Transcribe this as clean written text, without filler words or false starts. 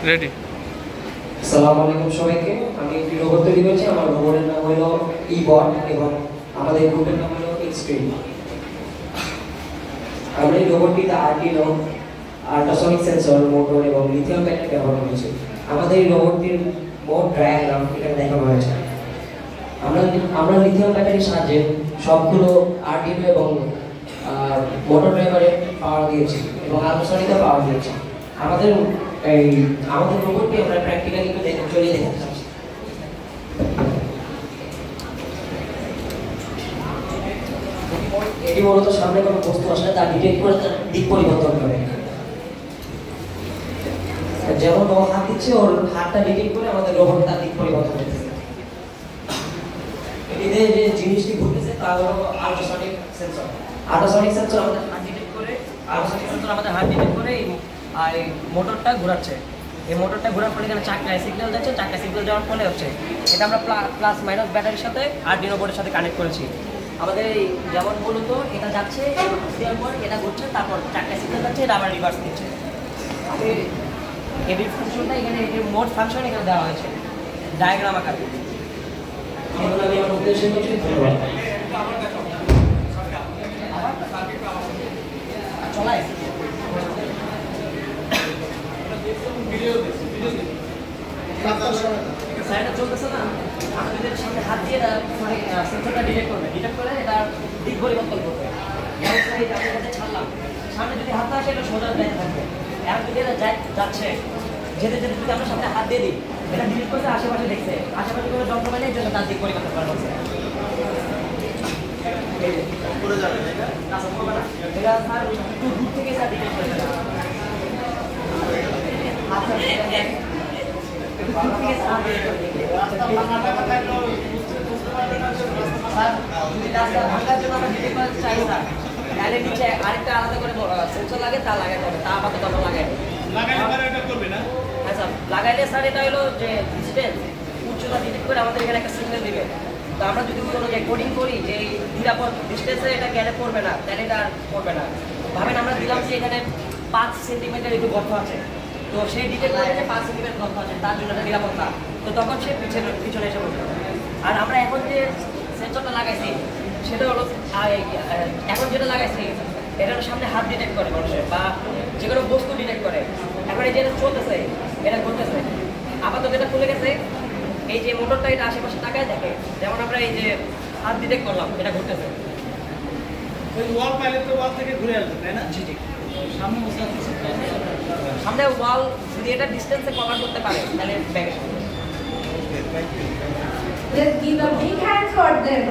Ready. আসসালামু আলাইকুম সবাইকে। আমি একটি রোবট তৈরি করেছি। আমার রোবটের নাম হলো ইবট এবং আমাদের গ্রুপের নাম হলো এক্সট্রিম। আমরা এই রোবটটিতে আর্ডিনো, আল্ট্রাসনিক সেন্সর, মোটর এবং লিথিয়াম ব্যাটারি ব্যবহার করেছি। আমাদের এই রোবটটির মোট ডায়াগ্রাম এখানে দেখানো হয়েছে। আমরা লিথিয়াম ব্যাটারির সাহায্যে সবগুলো আর্ডিনো এবং মোটর ড্রাইভারে পাওয়ার দিয়েছি এবং আল্ট্রাসনিকে পাওয়ার দিয়েছি। আমাদের রোবটটি আমরা প্র্যাকটিক্যালি একটু চলিয়ে দেখাতে চাচ্ছি। এটি মূলত সামনে কোনো বস্তু আসলে তা ডিটেক্ট করে তার দিক পরিবর্তন করে। যেমন ও হাত দিচ্ছে, ওর হাতটা ডিটেক্ট করে আমাদের রোবট তার দিক পরিবর্তন করতেছে। এটিতে যে জিনিসটি ঘুরতেছে তা হলো আল্ট্রাসনিক সেন্সর। আল্ট্রাসনিক সেন্সর আমাদের হাত ডিটেক্ট করে এই মোটরটা ঘোরাচ্ছে। এই মোটরটা ঘোরার ফলে এখানে চাকায় সিগন্যাল যাচ্ছে, চাকায় সিগন্যাল যাওয়ার ফলে হচ্ছে এটা আমরা প্লাস মাইনাস ব্যাটারির সাথে আর্ডিনো বোর্ডের সাথে কানেক্ট করেছি। আমাদের এই যেমন বলতো এটা যাচ্ছে, দেওয়ার পর এটা ঘুরছে, তারপর চাকায় সিগন্যাল যাচ্ছে, এটা আবার রিভার্স দিচ্ছে। এটির ফাংশনটা এখানে, এটির মোট ফাংশন এখানে দেওয়া হয়েছে ডায়াগ্রাম আকারে। এগুলো আমি আমার উদ্দেশ্যে করছি। ধন্যবাদ। চলায় সাইডটা চলতেছে না, আমি যদি সামনে হাত দিয়ে সেন্সরটা ডিটেক্ট করবে, ডিটেক্ট করে এটা দিক পরিবর্তন করবে। ছাড়লাম, সামনে যদি হাতটা আসে এটা সোজা যাইতে থাকবে। এখন যদি এটা যাচ্ছে, যেতে যেতে যদি আমরা সামনে হাত দিয়ে দিই, এটা ডিটেক্ট করতে আশেপাশে দেখছে, আশেপাশে কোনো যন্ত্র পাইলে এই জন্য তার দিক পরিবর্তন করা হচ্ছে। এটা স্যার একটু দূর থেকে স্যার ডিটেক্ট করে দেবে। আরেকটা আলাদা করে সেন্সর লাগে, তা লাগাতে হবে, তা আপাতত লাগাই লাগাইলে স্যার এটা হলো যে ডিস্টেন্স উচ্চতা ডিটেক্ট করে আমাদের এখানে একটা সিগন্যাল দিবে। তো আমরা যদি কোনো যে কোডিং করি যে নিরাপদ ডিস্টেন্সে এটা গেলে পড়বে না, তাহলে এটা পড়বে না। ভাবেন আমরা দিলাম যে এখানে 5 সেন্টিমিটার একটু গর্ত আছে, তো সেই ডিটেক্ট করে যে 5 সেন্টিমিটার গর্ত আছে, তার জন্য এটা নিরাপত্তা। তো তখন সে পিছনে এসে পড়বে। আর আমরা এখন যে সেন্সরটা লাগাইছি সেটা হলো এখন যেটা লাগাইছি এটার সামনে হাত ডিটেক্ট করে মানুষের, বা যে কোনো বস্তু ডিটেক্ট করে। এখন এই যেটা চলতেছে, এটা ঘুরতেছে, আপাতত এটা খুলে গেছে। এই যে মোটরটা এটা আশেপাশে তাকায় দেখে, যেমন আমরা এই যে হাত ডিটেক্ট করলাম, এটা ঘুরতেছে। ওয়াল পাইলে তো ওয়াল থেকে ঘুরে আসবে, তাই না? জি জি। সামনে ওয়াল যদি এটা ডিস্টেন্সে কভার করতে পারে তাহলে ব্যাগে Let's give a big hand for them.